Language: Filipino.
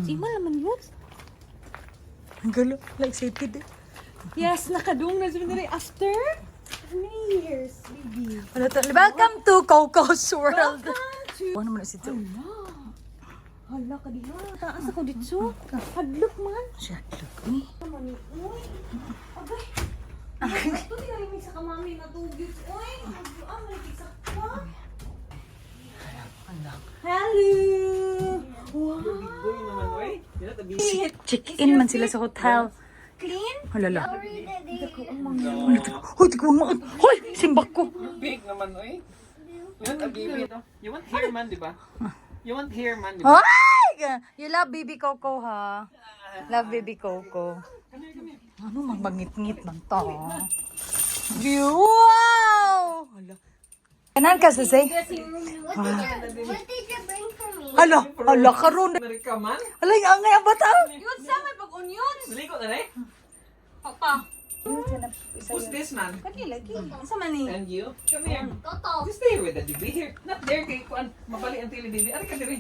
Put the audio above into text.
Ima naman yun. Ang gulo. Like excited eh. Yes, nakadung na siya after many years, baby. Welcome to Coco's World. Ano naman na si Joe? Hala ka di ha. Taas ako dito. Hadlok man. Siya, look me. Uy. Agay. Ito tinalimig sa kamami na tubig. Uy. Ang malikig sa ka. Hello. Wow. Boy naman, oy. Yan tabi. Check-in man sila sa hotel. Clean? Halala. Hoy, di ko mga... Hoy, simbak ko. Big naman, oy. Yan tabi. You want hair man, di ba? You want hair man, di ba? Hoy! You love baby Coco, ha? Love baby Coco. Ano, magbangit-ngit man to. Wow! Hala. Kanan ka, Sasay? What did you bring for me? Hala, karon. Narika man? Hala, yung angay ang bata. Yun sa may pag-onion. Naliko na rin? Papa. Who's this man? Kani lagi. Isa man ni. And you? Come here. Toto. Just stay with the baby here. Not there kay kuan. Mabali ang tili baby. Ari ka diri.